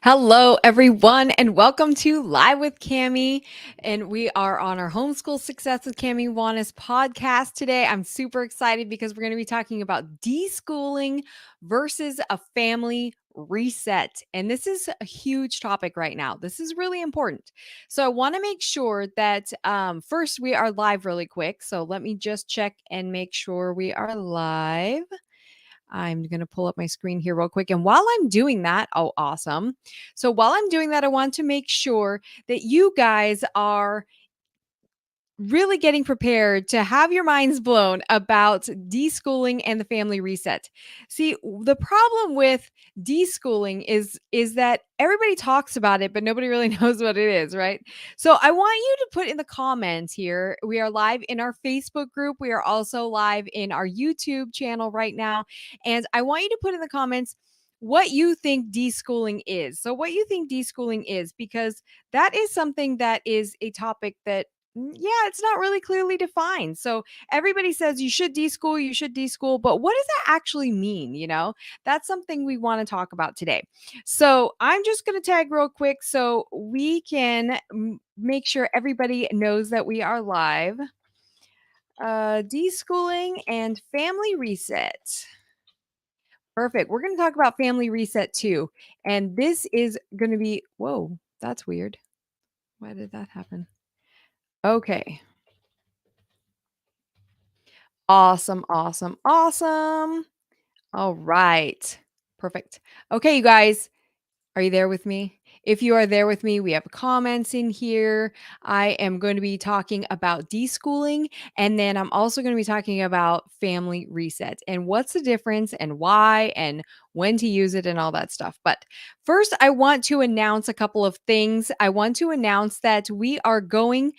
Hello, everyone, and welcome to Live with Cami. And we are on our Homeschool Success with Cami Wanis podcast today. I'm super excited because we're going to be talking about deschooling versus a family reset. And this is a huge topic right now. This is really important. So I want to make sure that first we are live really quick. So let me just check and make sure we are live. I'm going to pull up my screen here real quick. And while I'm doing that, oh, awesome. So while I'm doing that, I want to make sure that you guys are really getting prepared to have your minds blown about deschooling and the family reset. See, the problem with deschooling is that everybody talks about it, but nobody really knows what it is, right? So I want you to put in the comments here. We are live in our Facebook group. We are also live in our YouTube channel right now. And I want you to put in the comments what you think deschooling is. So what you think deschooling is, because that is something that is a topic that yeah, it's not really clearly defined. So everybody says you should deschool, but what does that actually mean? That's something we want to talk about today. So I'm just going to tag real quick so we can make sure everybody knows that we are live. Deschooling and family reset. Perfect. We're going to talk about family reset too. And this is going to be, whoa, that's weird. Why did that happen? Okay. Awesome, awesome, awesome. All right. Perfect. Okay, you guys, are you there with me? If you are there with me, we have comments in here. I am going to be talking about deschooling, and then I'm also going to be talking about family reset and what's the difference and why and when to use it and all that stuff. But first, I want to announce a couple of things. I want to announce that we are going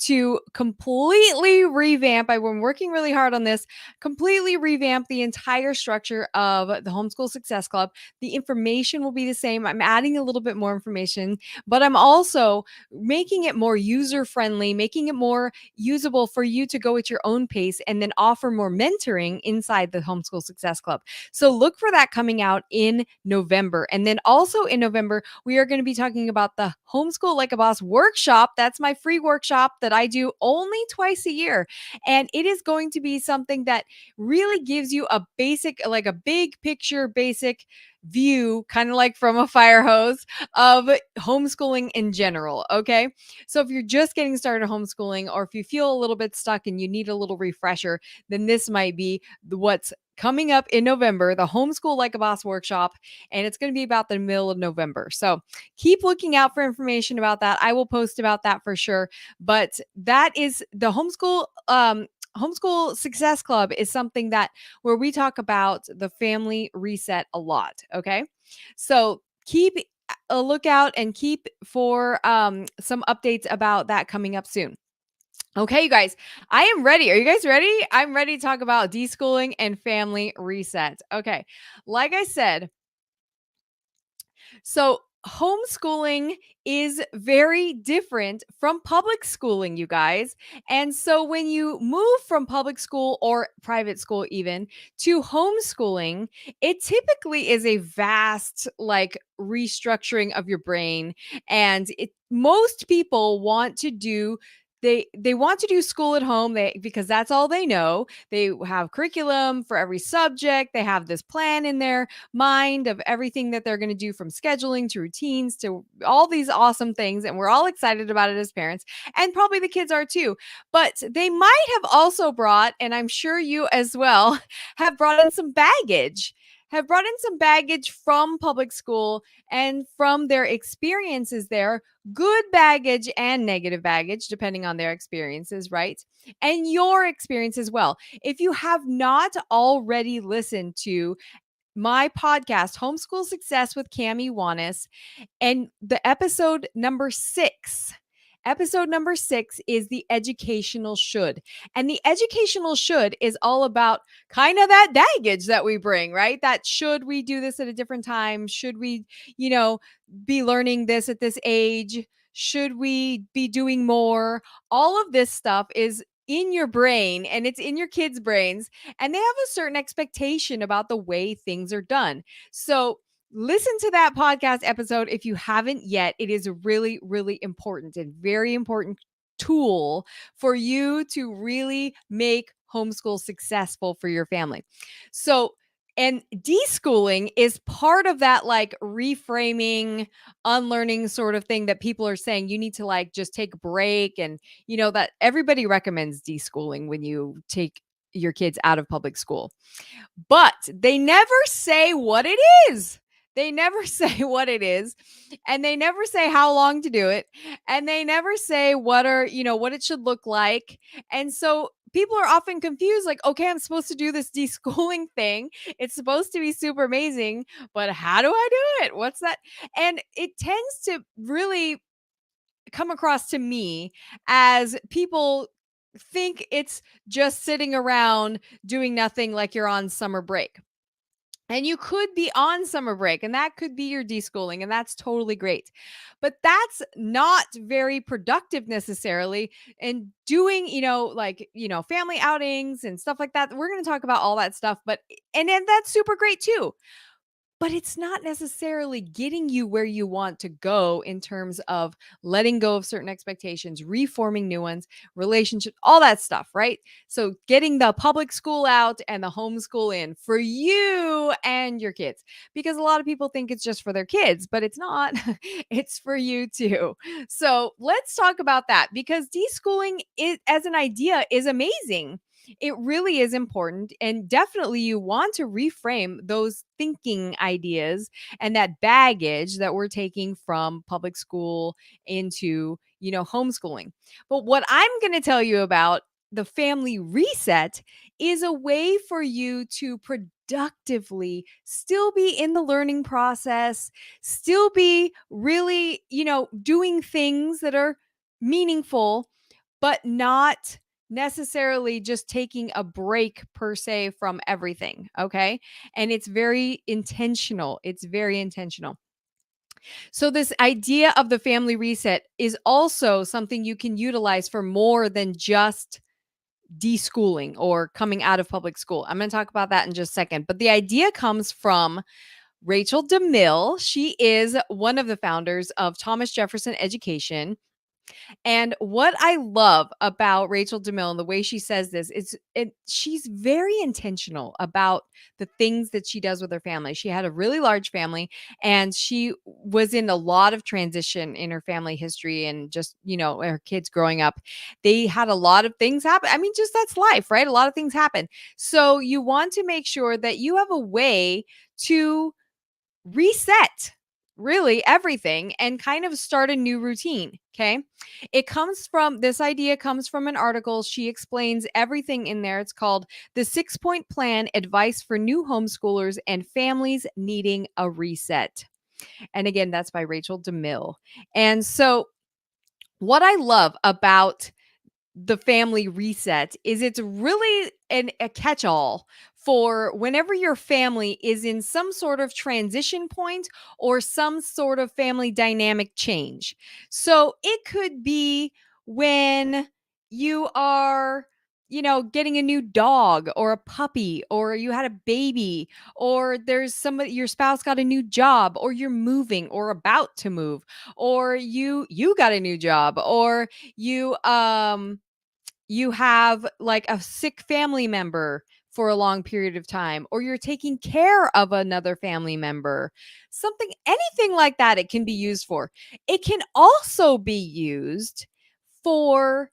to completely revamp. I've been working really hard on this, completely revamp the entire structure of the Homeschool Success Club. The information will be the same. I'm adding a little bit more information, but I'm also making it more user friendly, making it more usable for you to go at your own pace and then offer more mentoring inside the Homeschool Success Club. So look for that coming out in November. And then also in November, we are going to be talking about the Homeschool Like a Boss workshop. That's my free workshop that I do only twice a year. And it is going to be something that really gives you a basic, like a big picture, basic view, kind of like from a fire hose, of homeschooling in general. Okay. So if you're just getting started homeschooling, or if you feel a little bit stuck and you need a little refresher, then this might be what's coming up in November, the Homeschool Like a Boss workshop. And it's going to be about the middle of November. So keep looking out for information about that. I will post about that for sure. But that is the Homeschool Success Club is something that where we talk about the family reset a lot. Okay. So keep a lookout and keep for some updates about that coming up soon. Okay, you guys, I am ready. Are you guys ready? I'm ready to talk about deschooling and family reset. Okay. Like I said, so homeschooling is very different from public schooling, you guys. And so when you move from public school or private school even to homeschooling, it typically is a vast like restructuring of your brain, and most people want to do they want to do school at home because that's all they know. They have curriculum for every subject. They have this plan in their mind of everything that they're going to do, from scheduling to routines to all these awesome things. And we're all excited about it as parents, and probably the kids are too. But they might have also brought, and I'm sure you as well, have brought in some baggage. Have brought in some baggage from public school and from their experiences there, good baggage and negative baggage, depending on their experiences, right? And your experience as well. If you have not already listened to my podcast, Homeschool Success with Cami Wanis, and the episode number 6 is the educational should. And the educational should is all about kind of that baggage that we bring, right? That should we do this at a different time? Should we, be learning this at this age? Should we be doing more? All of this stuff is in your brain, and it's in your kids' brains, and they have a certain expectation about the way things are done. So listen to that podcast episode if you haven't yet. It is a really, really important and very important tool for you to really make homeschool successful for your family. So, and deschooling is part of that like reframing, unlearning sort of thing that people are saying you need to like just take a break. And, that everybody recommends deschooling when you take your kids out of public school. But they never say what it is. They never say what it is, and they never say how long to do it, and they never say what it should look like. And so people are often confused like, okay, I'm supposed to do this deschooling thing. It's supposed to be super amazing, but how do I do it? What's that? And it tends to really come across to me as people think it's just sitting around doing nothing like you're on summer break. And you could be on summer break, and that could be your deschooling, and that's totally great. But that's not very productive necessarily. And doing, family outings and stuff like that. We're going to talk about all that stuff, and then that's super great too. But it's not necessarily getting you where you want to go in terms of letting go of certain expectations, reforming new ones, relationships, all that stuff, right? So getting the public school out and the homeschool in for you and your kids. Because a lot of people think it's just for their kids, but it's not. It's for you too. So let's talk about that, because deschooling as an idea is amazing. It really is important. And definitely, you want to reframe those thinking ideas and that baggage that we're taking from public school into, homeschooling. But what I'm going to tell you about the family reset is a way for you to productively still be in the learning process, still be really, doing things that are meaningful, but not necessarily just taking a break per se from everything. Okay. And it's very intentional. It's very intentional. So, this idea of the family reset is also something you can utilize for more than just deschooling or coming out of public school. I'm going to talk about that in just a second. But the idea comes from Rachel DeMille. She is one of the founders of Thomas Jefferson Education. And what I love about Rachel DeMille and the way she says this is she's very intentional about the things that she does with her family. She had a really large family, and she was in a lot of transition in her family history, and just, her kids growing up. They had a lot of things happen. I mean, just that's life, right? A lot of things happen. So you want to make sure that you have a way to reset really everything and kind of start a new routine. Okay. This idea comes from an article. She explains everything in there. It's called The 6-Point Plan: Advice for New Homeschoolers and Families Needing a Reset. And again, that's by Rachel DeMille. And so, what I love about the family reset is it's really a catch-all for whenever your family is in some sort of transition point or some sort of family dynamic change. So it could be when you are, getting a new dog or a puppy, or you had a baby, or there's somebody, your spouse got a new job, or you're moving or about to move, or you got a new job, or you have like a sick family member for a long period of time, or you're taking care of another family member, anything like that, it can be used for. It can also be used for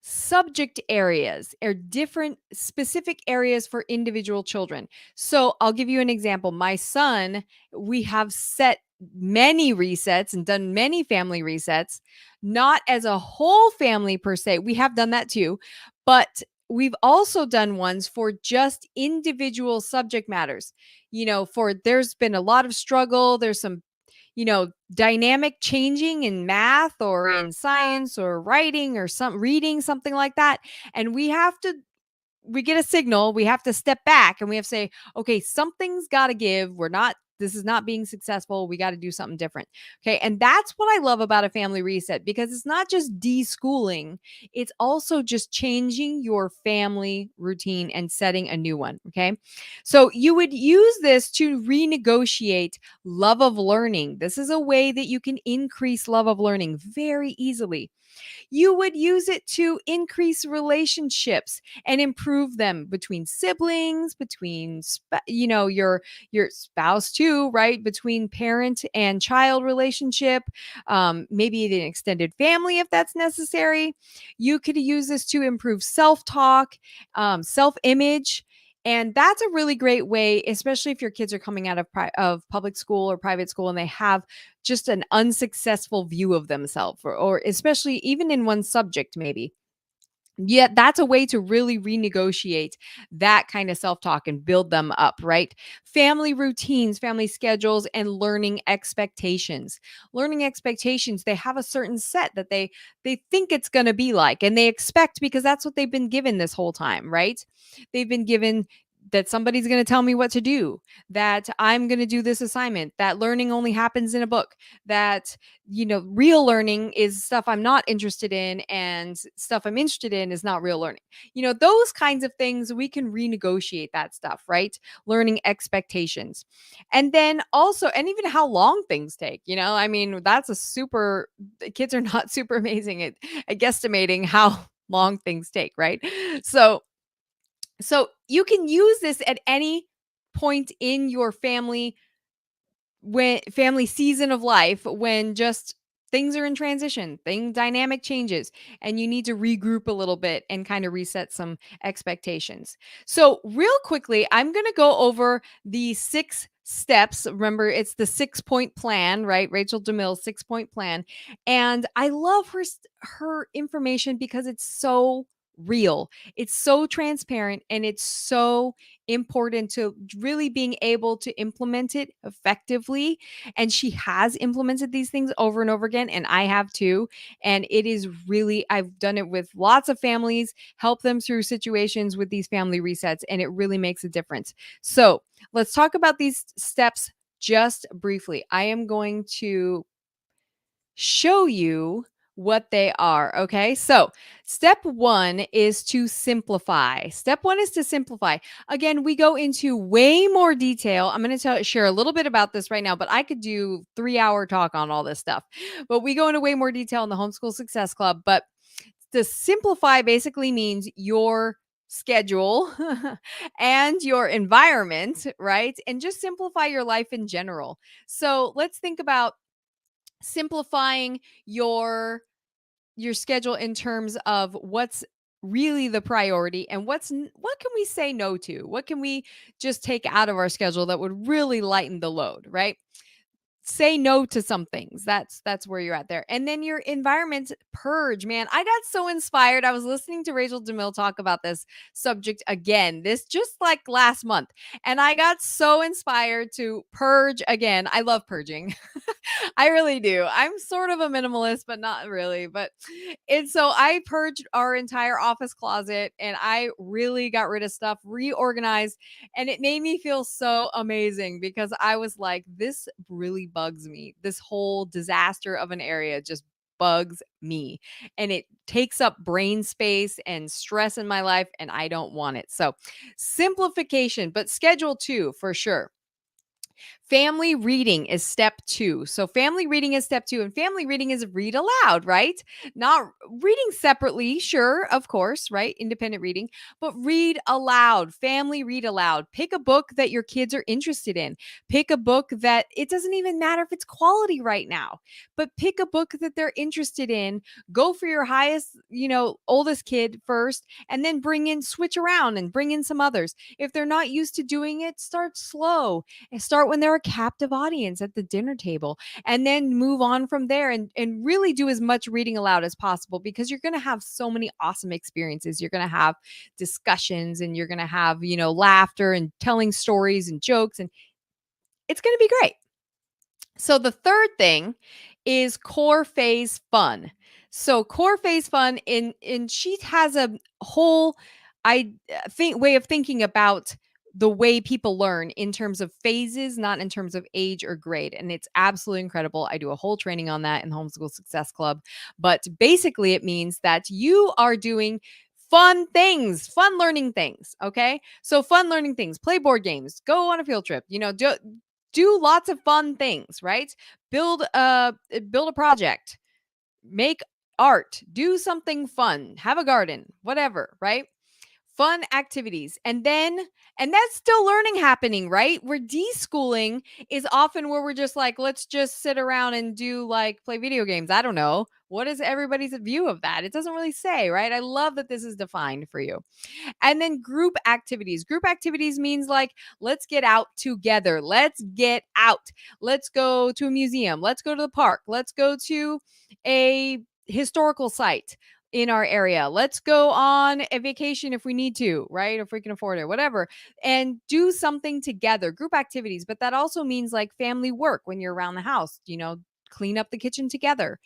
subject areas or different specific areas for individual children. So I'll give you an example. My son, we have set many resets and done many family resets, not as a whole family per se. We have done that too, but we've also done ones for just individual subject matters. There's been a lot of struggle. There's some, dynamic changing in math or in science or writing or some reading, something like that. And we get a signal, we have to step back and we have to say, okay, something's got to give. We're not this is not being successful. We got to do something different. Okay. And that's what I love about a family reset, because it's not just deschooling, it's also just changing your family routine and setting a new one. Okay. So you would use this to renegotiate love of learning. This is a way that you can increase love of learning very easily. You would use it to increase relationships and improve them between siblings, between your spouse too, right? Between parent and child relationship, maybe an extended family if that's necessary. You could use this to improve self-talk, self-image. And that's a really great way, especially if your kids are coming out of public school or private school and they have just an unsuccessful view of themselves, or especially even in one subject, maybe. Yeah, that's a way to really renegotiate that kind of self talk and build them up, right? Family routines, family schedules, and learning expectations. Learning expectations, they have a certain set that they think it's going to be like, and they expect because that's what they've been given this whole time, right? They've been given that somebody's going to tell me what to do, that I'm going to do this assignment, that learning only happens in a book, that real learning is stuff I'm not interested in, and stuff I'm interested in is not real learning. Those kinds of things, we can renegotiate that stuff, right? Learning expectations. And then also, and even how long things take, I mean, that's a super, kids are not super amazing at guesstimating how long things take, right? So you can use this at any point in your family season of life, when just things are in transition, dynamic changes, and you need to regroup a little bit and kind of reset some expectations. So real quickly, I'm going to go over the 6 steps. Remember, it's the 6-point plan, right? Rachel DeMille's 6-point plan. And I love her information because it's so real. It's so transparent, and it's so important to really being able to implement it effectively. And she has implemented these things over and over again, and I have too. And it is really, I've done it with lots of families, help them through situations with these family resets, and it really makes a difference. So let's talk about these steps just briefly. I am going to show you what they are. Okay. So, step one is to simplify. Step one is to simplify. Again, we go into way more detail. I'm going to share a little bit about this right now, but I could do 3-hour talk on all this stuff. But we go into way more detail in the Homeschool Success Club. But to simplify basically means your schedule and your environment, right? And just simplify your life in general. So, let's think about simplifying your schedule in terms of what's really the priority, and what can we say no to, what can we just take out of our schedule that would really lighten the load, right? Say no to some things. That's where you're at there. And then your environment purge, man. I got so inspired. I was listening to Rachel DeMille talk about this subject again, this just like last month. And I got so inspired to purge again. I love purging. I really do. I'm sort of a minimalist, but not really. But and so I purged our entire office closet, and I really got rid of stuff, reorganized, and it made me feel so amazing because I was like, this really bugs me. This whole disaster of an area just bugs me, and it takes up brain space and stress in my life, and I don't want it. So, simplification, but schedule too, for sure. Family reading is step 2. So family reading is step 2, and family reading is read aloud, right? Not reading separately, sure, of course, right? Independent reading, but read aloud. Family read aloud. Pick a book that your kids are interested in. Pick a book that, it doesn't even matter if it's quality right now, but pick a book that they're interested in. Go for your highest, oldest kid first, and then switch around and bring in some others. If they're not used to doing it, start slow and start when they're a captive audience at the dinner table, and then move on from there, and really do as much reading aloud as possible, because you're going to have so many awesome experiences. You're going to have discussions, and you're going to have, laughter and telling stories and jokes, and it's going to be great. So the third thing is core phase fun. So core phase fun, in she has a whole I think way of thinking about the way people learn in terms of phases, not in terms of age or grade. And it's absolutely incredible. I do a whole training on that in the Homeschool Success Club. But basically, it means that you are doing fun things, fun learning things. Okay. So, fun learning things, play board games, go on a field trip, do lots of fun things, right? Build a project, make art, do something fun, have a garden, whatever, right? Fun activities. And that's still learning happening, right? Where deschooling is often where we're just like, let's just sit around and do like play video games. I don't know. What is everybody's view of that? It doesn't really say, right? I love that this is defined for you. And then group activities. Group activities means like, let's get out together. Let's get out. Let's go to a museum. Let's go to the park. Let's go to a historical site in our area. Let's go on a vacation if we need to, right? If we can afford it, whatever, and do something together, group activities. But that also means like family work when you're around the house, clean up the kitchen together,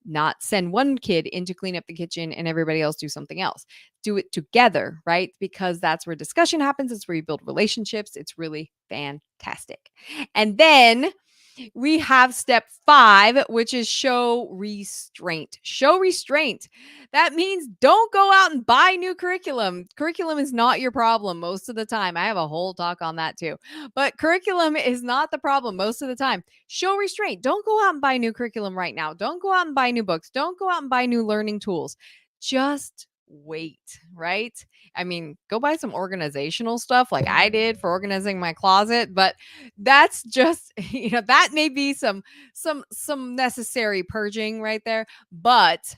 not send one kid in to clean up the kitchen and everybody else do something else. Do it together, right? Because that's where discussion happens. It's where you build relationships. It's really fantastic. And then we have step 5, which is show restraint. Show restraint. That means don't go out and buy new curriculum. Curriculum is not your problem most of the time. I have a whole talk on that too. But curriculum is not the problem most of the time. Show restraint. Don't go out and buy new curriculum right now. Don't go out and buy new books. Don't go out and buy new learning tools. Just wait, right? I mean, go buy some organizational stuff like I did for organizing my closet, but that's just that may be some necessary purging right there, but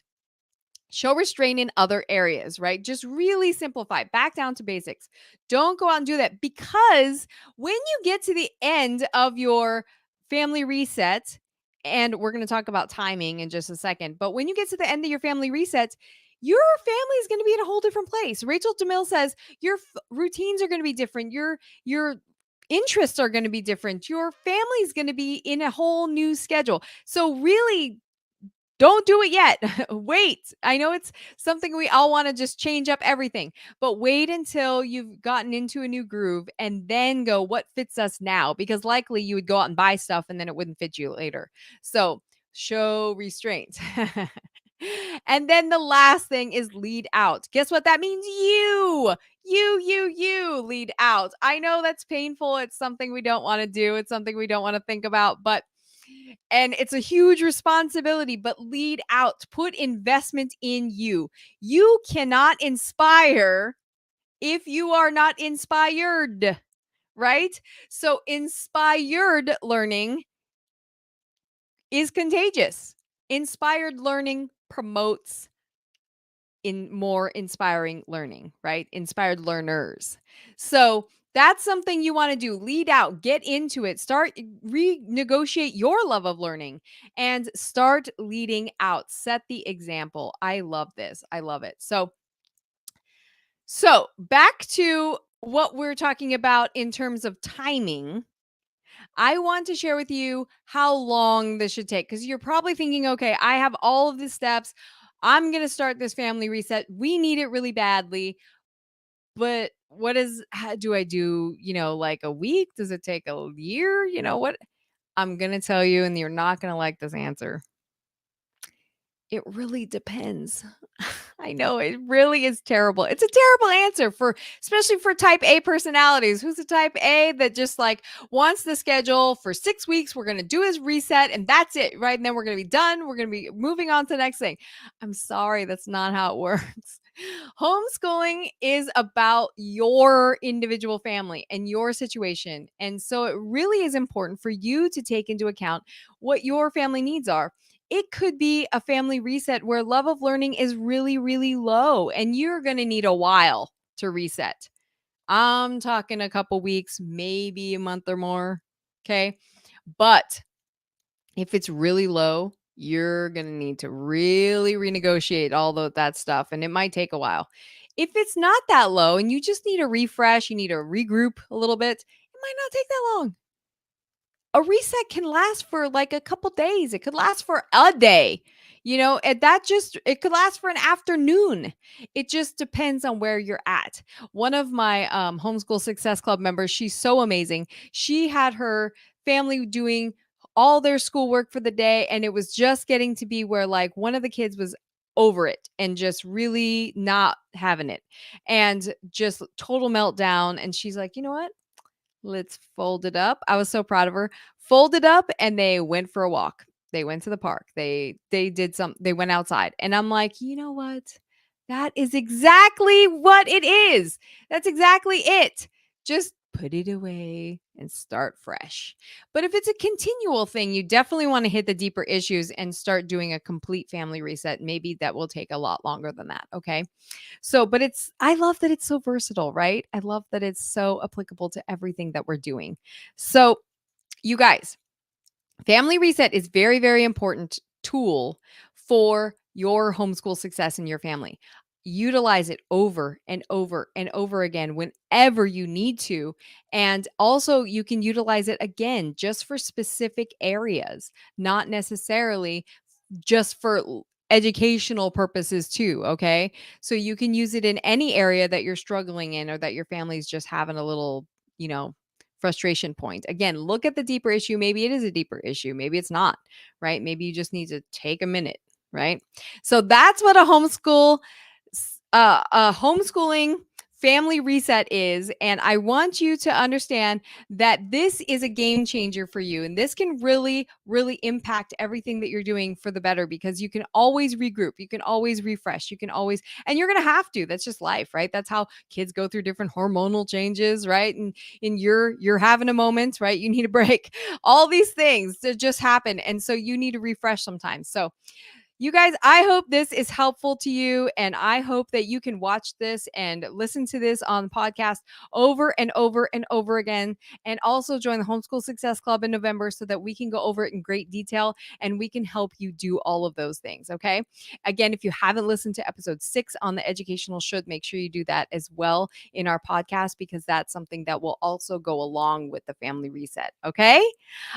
show restraint in other areas, right? Just really simplify, back down to basics. Don't go out and do that, because when you get to the end of your family reset, and we're going to talk about timing in just a second, but when you get to the end of your family reset, your family is going to be in a whole different place. Rachel DeMille says your routines are going to be different. Your interests are going to be different. Your family is going to be in a whole new schedule. So really, don't do it yet. Wait. I know it's something we all want to just change up everything, but wait until you've gotten into a new groove and then go, what fits us now? Because likely you would go out and buy stuff and then it wouldn't fit you later. So show restraint. And then the last thing is lead out. Guess what that means? You lead out. I know that's painful. It's something we don't want to do. It's something we don't want to think about, and it's a huge responsibility, but lead out, put investment in you. You cannot inspire if you are not inspired, right? So inspired learning is contagious. Inspired learning promotes in more inspiring learning, right? Inspired learners. So that's something you want to do. Lead out, get into it, start renegotiate your love of learning and start leading out. Set the example. I love this. I love it. So back to what we're talking about in terms of timing. I want to share with you how long this should take, because you're probably thinking, okay, I have all of the steps. I'm going to start this family reset. We need it really badly. But how do I do, like a week? Does it take a year? What I'm going to tell you, and you're not going to like this answer. It really depends. I know it really is terrible. It's a terrible answer especially for type A personalities. Who's a type A that just like wants the schedule for 6 weeks? We're going to do his reset and that's it, right? And then we're going to be done. We're going to be moving on to the next thing. I'm sorry. That's not how it works. Homeschooling is about your individual family and your situation. And so it really is important for you to take into account what your family needs are. It could be a family reset where love of learning is really, really low and you're going to need a while to reset. I'm talking a couple weeks, maybe a month or more. Okay. But if it's really low, you're going to need to really renegotiate all that stuff. And it might take a while. If it's not that low and you just need a refresh, you need to regroup a little bit, it might not take that long. A reset can last for like a couple days. It could last for a day. And that just it could last for an afternoon. It just depends on where you're at. One of my homeschool success club members, she's so amazing. She had her family doing all their schoolwork for the day, and it was just getting to be where like one of the kids was over it and just really not having it and just total meltdown. And she's like, you know what, let's fold it up. I was so proud of her. Fold it up, and they went for a walk. They went to the park. They went outside. And I'm like, "You know what? That is exactly what it is. That's exactly it. Just put it away and start fresh." But if it's a continual thing, you definitely want to hit the deeper issues and start doing a complete family reset. Maybe that will take a lot longer than that, okay? So, but I love that it's so versatile, right? I love that it's so applicable to everything that we're doing. So, you guys, family reset is very, very important tool for your homeschool success in your family. Utilize it over and over and over again whenever you need to. And also, you can utilize it again just for specific areas, not necessarily just for educational purposes too, okay? So you can use it in any area that you're struggling in or that your family's just having a little, you know, frustration point. Again, look at the deeper issue. Maybe it is a deeper issue. Maybe it's not, right? Maybe you just need to take a minute, right? So that's what a homeschooling family reset is. And I want you to understand that this is a game changer for you. And this can really, really impact everything that you're doing for the better because you can always regroup. You can always refresh. You can always, and you're going to have to. That's just life, right? That's how kids go through different hormonal changes, right? And you're having a moment, right? You need a break. All these things that just happen. And so you need to refresh sometimes. So you guys, I hope this is helpful to you. And I hope that you can watch this and listen to this on the podcast over and over and over again. And also join the Homeschool Success Club in November so that we can go over it in great detail and we can help you do all of those things. Okay. Again, if you haven't listened to episode 6 on the educational should, make sure you do that as well in our podcast because that's something that will also go along with the family reset. Okay.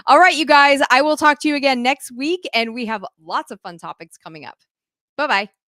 All right, you guys, I will talk to you again next week, and we have lots of fun topics coming up. Bye bye.